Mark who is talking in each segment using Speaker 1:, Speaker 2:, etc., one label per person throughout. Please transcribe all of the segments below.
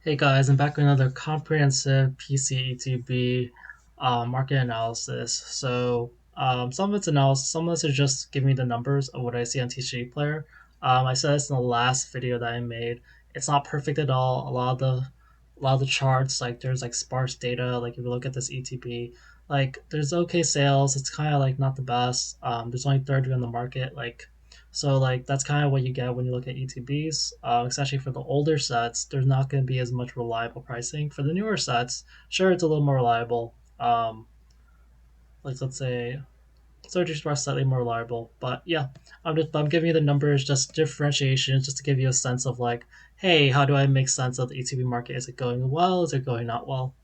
Speaker 1: Hey guys, I'm back with another comprehensive PCETB market analysis. Some of it's analysis, some of this is just giving me the numbers of what I see on TCG Player. I said this in the last video that I made. It's not perfect at all. A lot of the charts, like there's like sparse data. Like if you look at this ETB, like there's okay sales. It's kind of like not the best. There's only 30 on the market. So that's kind of what you get when you look at ETBs, especially for the older sets. There's not going to be as much reliable pricing. For the newer sets, sure, it's a little more reliable. Like let's say Surgery Express slightly more reliable, but yeah, I'm giving you the numbers, just differentiations, just to give you a sense of like, hey, how do I make sense of the ETB market? Is it going well? Is it going not well?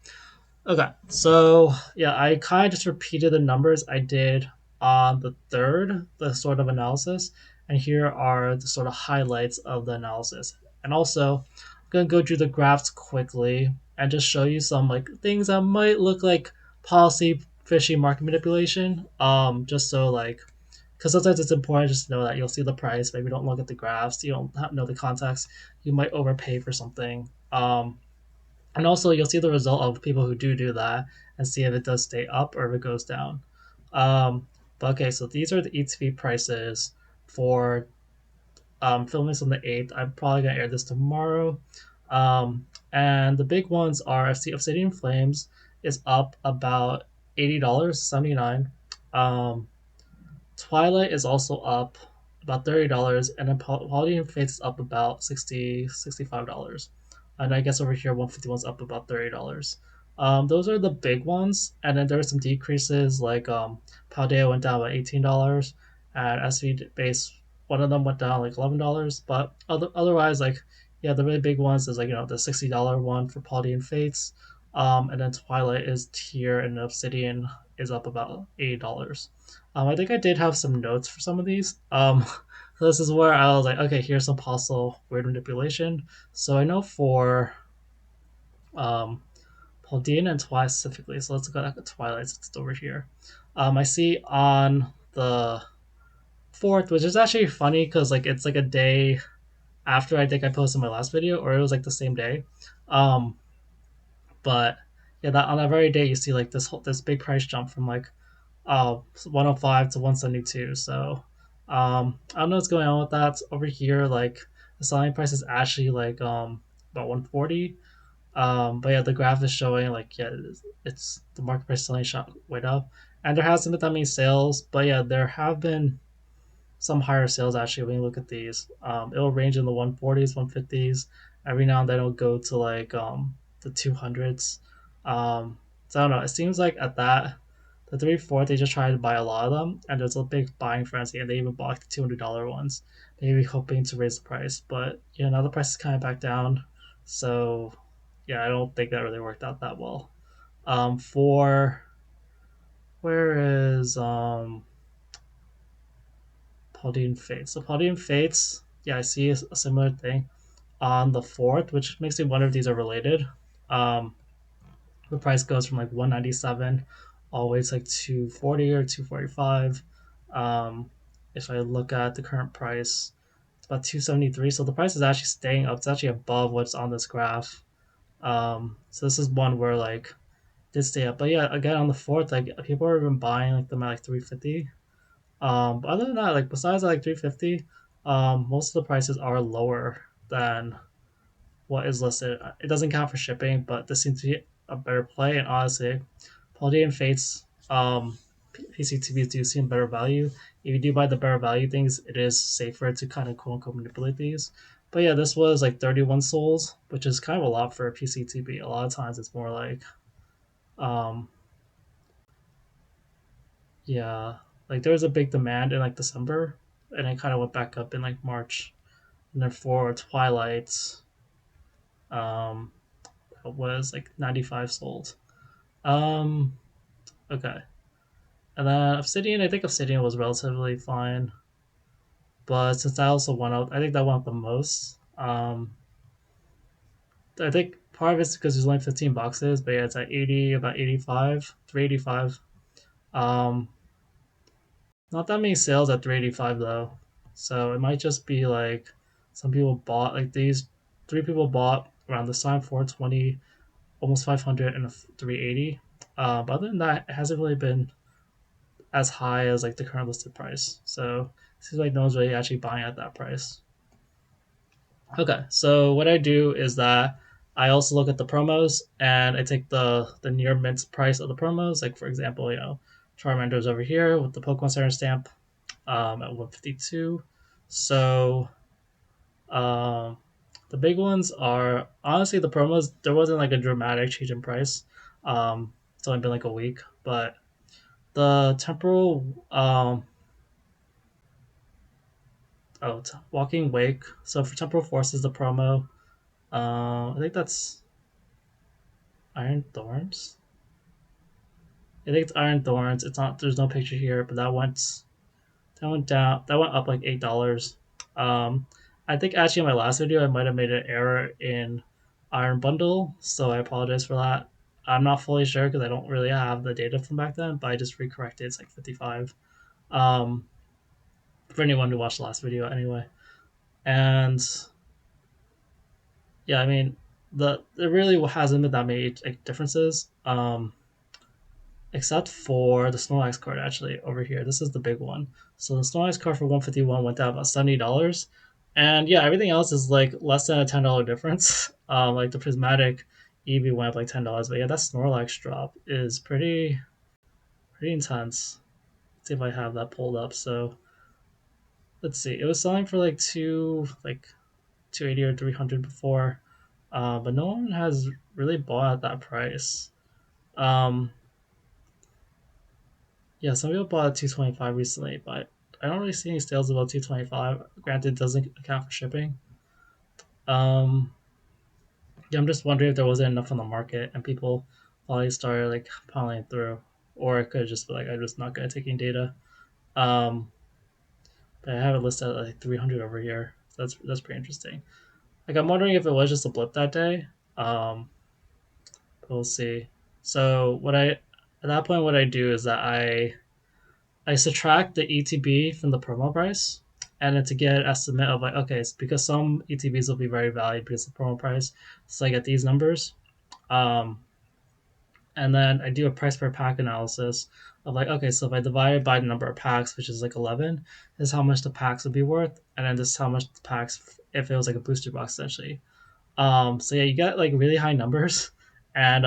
Speaker 1: Okay, so yeah, I kind of just repeated the numbers I did on the third, the sort of analysis, and here are the sort of highlights of the analysis. And also, I'm gonna go through the graphs quickly and just show you some like things that might look like policy fishy market manipulation. Just so like, because sometimes it's important just to know that you'll see the price, maybe don't look at the graphs, you don't know the context, you might overpay for something. And also, you'll see the result of people who do that and see if it does stay up or if it goes down. Um, but okay, so these are the ETB prices for filming this on the 8th. I'm probably going to air this tomorrow. And the big ones are Obsidian Flames is up about $80, 79. Twilight is also up about $30, and then Paladin Faith is up about 65 dollars. And I guess over here, 151's up about $30. Those are the big ones, and then there are some decreases like Paldea went down by $18, and SV base one of them went down like $11, but otherwise like yeah, the really big ones is like the $60 one for Paladin Fates, and then Twilight is here, and Obsidian is up about $80. I think I did have some notes for some of these. So this is where I was like, okay, here's some possible weird manipulation. So I know for um, Paladin and Twilight specifically. So let's go back to Twilight. It's over here. I see on the fourth, which is actually funny because like it's like a day after I think I posted my last video, or it was like the same day. Um, but yeah, that on that very day you see like this big price jump from like 105 to 172. So I don't know what's going on with that. Over here, like the selling price is actually like about 140. But yeah, the graph is showing like yeah, it's the market price selling shot way up, and there hasn't been that many sales. But yeah, there have been some higher sales actually when you look at these. It'll range in the 140s, 150s. Every now and then it'll go to like the 200s. So I don't know. It seems like at that the 3/4 they just tried to buy a lot of them, and there's a big buying frenzy, and they even bought the $200 ones, maybe hoping to raise the price. But yeah, now the price is kind of back down. So yeah, I don't think that really worked out that well. For where is Palladian Fates. So Palladian Fates, yeah, I see a similar thing on the fourth, which makes me wonder if these are related. Um, the price goes from like 197 always like 240 or 245. If I look at the current price, it's about 273. So the price is actually staying up. It's actually above what's on this graph. So this is one where like did stay up. But yeah, again on the fourth, like people are even buying like them at like 350. But other than that, like besides like 350, most of the prices are lower than what is listed. It doesn't count for shipping, but this seems to be a better play. And honestly, Palladium Fates, PCTVs do seem better value. If you do buy the better value things, it is safer to kind of quote unquote manipulate these. But yeah, this was like 31 souls, which is kind of a lot for a PCTB. A lot of times it's more like, um, yeah, like there was a big demand in like December, and it kind of went back up in like March. And then for Twilight, um, it was like 95 sold. Um, okay. And then Obsidian, I think Obsidian was relatively fine, but since that also went out, I think that went up the most. I think part of it's because there's only 15 boxes, but yeah, it's at 80, about 85, 385. Um, Not that many sales at 385 though, so it might just be like some people bought like these. Three people bought around this time, 420, almost 500, and a 380. But other than that, it hasn't really been as high as like the current listed price. So it seems like no one's really actually buying at that price. Okay, so what I do is that I also look at the promos and I take the near mint price of the promos. Like for example, Charmander's over here with the Pokemon Center stamp at 152. So um, the big ones are honestly the promos. There wasn't like a dramatic change in price. It's only been like a week, but the temporal Walking Wake. So for Temporal Forces, the promo, I think that's Iron Thorns. I think it's Iron Thorns. It's not. There's no picture here, but that went down. That went up like $8. Um, I think actually in my last video I might have made an error in Iron Bundle, so I apologize for that. I'm not fully sure because I don't really have the data from back then, but I just recorrected. It's like 55. Um, for anyone who watched the last video, anyway. And yeah, I mean, there really hasn't been that many like differences, except for the Snorlax card actually over here. This is the big one. So the Snorlax card for 151 went down about $70, and yeah, everything else is like less than a $10 difference. Like the Prismatic Eevee went up like $10, but yeah, that Snorlax drop is pretty intense. Let's see if I have that pulled up. So let's see, it was selling for like 280 or 300 before, but no one has really bought at that price. Um, yeah, some people bought at 225 recently, but I don't really see any sales above 225. Granted, it doesn't account for shipping. Um, yeah, I'm just wondering if there wasn't enough on the market and people probably started like piling through, or it could just be like I'm just not good at taking data. Um, but I have it listed at like 300 over here. So that's pretty interesting. Like I'm wondering if it was just a blip that day. Um, but we'll see. So at that point what I do is that I subtract the ETB from the promo price, and then to get an estimate of like, okay, it's because some ETBs will be very valued because of the promo price. So I get these numbers. Um, and then I do a price per pack analysis of like, okay, so if I divide it by the number of packs, which is like 11, this is how much the packs would be worth, and then this is how much the packs if it was like a booster box essentially. So yeah, you get like really high numbers, and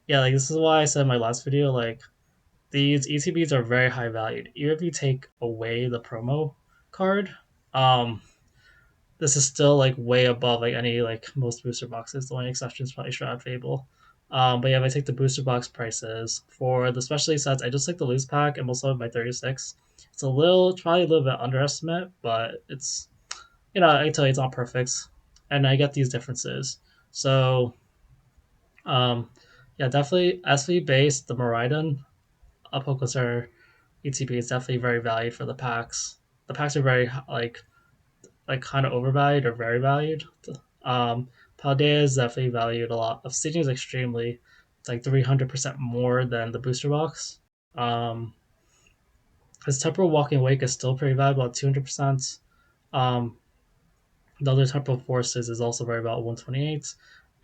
Speaker 1: yeah, like this is why I said in my last video, like these ETBs are very high valued. Even if you take away the promo card, um, this is still like way above like any like most booster boxes. The only exception is probably Shroud Fable. But yeah, if I take the booster box prices for the specialty sets, I just like the loose pack and also my 36. It's probably a little bit underestimate, but it's I can tell you it's not perfect, and I get these differences. So yeah, definitely SV based the Miraidon Apocalypse ETB is definitely very valued for the packs. The packs are very like kind of overvalued or very valued. Paldea is definitely valued a lot. Obsidian is extremely, it's like 300% more than the booster box. Um, his Temporal Walking Wake is still pretty valuable at 200%. Um, the other Temporal Forces is also very valuable, 128,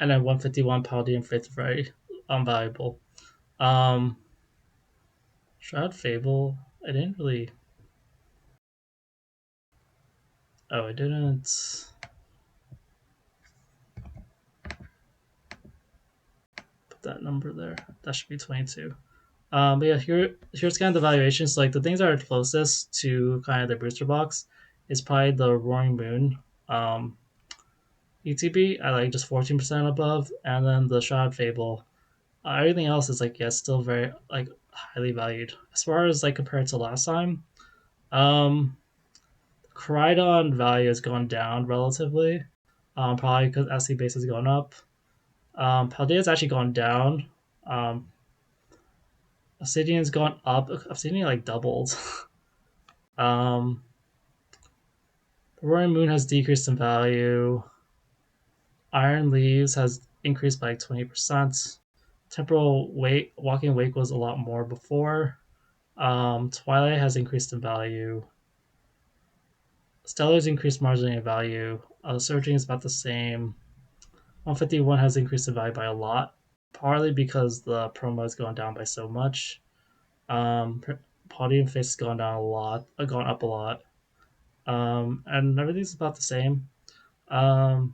Speaker 1: and then 151 Paldean Faith is very unvaluable. Um, Shroud Fable, I didn't really. Oh, I didn't put that number there. That should be 22. But yeah, here's kind of the valuations. So, like the things that are closest to kind of the booster box is probably the Roaring Moon ETB at like just 14% above, and then the Shroud Fable. Everything else is like still very like highly valued as far as like compared to last time. Um, Koraidon value has gone down relatively, probably because SC base has gone up. Paldea's actually gone down. Um, Obsidian's gone up. Obsidian like doubled. um, the Roaring Moon has decreased in value. Iron Leaves has increased by 20%. Walking Wake was a lot more before. Twilight has increased in value. Stellar's increased marginally in value. Surging is about the same. 151 has increased in value by a lot, partly because the promo has gone down by so much. Palladium Face has gone down a lot, gone up a lot, and everything's about the same. Um,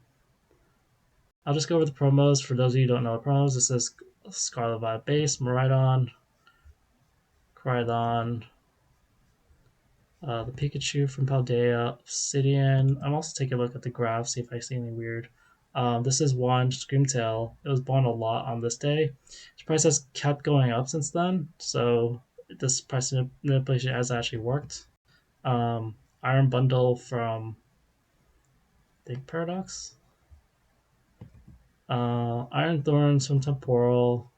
Speaker 1: I'll just go over the promos for those of you who don't know the promos. This is Scarlet Violet Base, Maridon, Crydon, the Pikachu from Paldea, Obsidian. I'm also taking a look at the graph, see if I see anything weird. This is one Screamtail. It was born a lot on this day. Its price has kept going up since then, so this price manipulation has actually worked. Iron Bundle from Think Paradox. Iron Thorns from Temporal.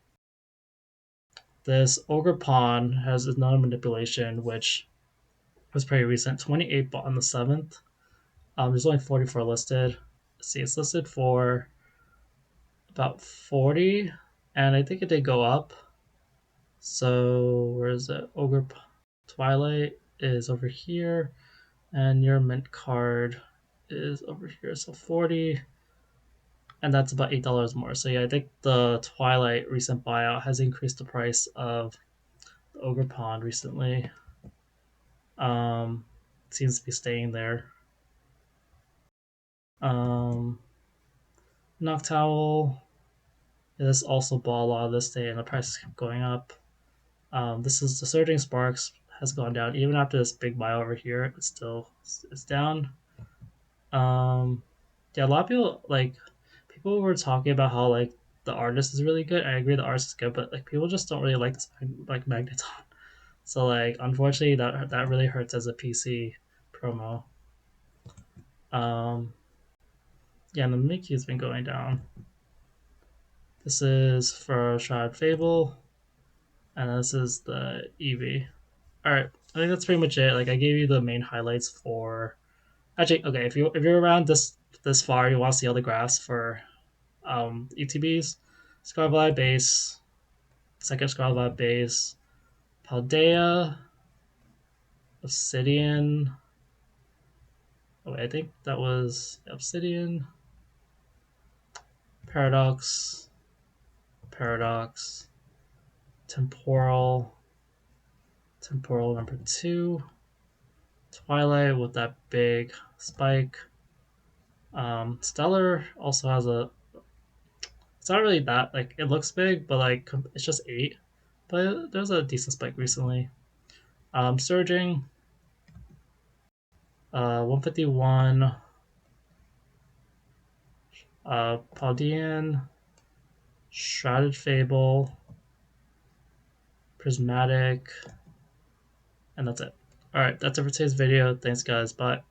Speaker 1: This Ogre Pawn has another manipulation, which was pretty recent. 28 bought on the 7th. There's only 44 listed. Let's see, it's listed for about 40, and I think it did go up. So where is it? Twilight is over here, and your mint card is over here. So 40, and that's about $8 more. So yeah, I think the Twilight recent buyout has increased the price of the Ogre Pond recently. It seems to be staying there. Um, Noctowl. This also bought a lot of this day, and the prices kept going up. This is the Surging Sparks has gone down even after this big buy over here. It's down. Yeah, a lot of people people were talking about how like the artist is really good. I agree the artist is good, but like people just don't really like this like Magneton. So like unfortunately that really hurts as a PC promo. Um, yeah, and the Mickey's been going down. This is for Shroud Fable, and this is the Eevee. All right, I think that's pretty much it. Like I gave you the main highlights for. Actually, okay, if you're around this far, you want to see all the graphs for ETBs. Scarlet base, second Scarlet base, Paldea, Obsidian. Oh, wait, I think that was Obsidian, Paradox, Paradox, Temporal, Temporal number two, Twilight with that big spike. Stellar also has a. It's not really that like it looks big, but like it's just 8. But there's a decent spike recently. Surging, 151. Paldean, Shrouded Fable, Prismatic, and that's it. Alright, that's it for today's video. Thanks, guys. Bye.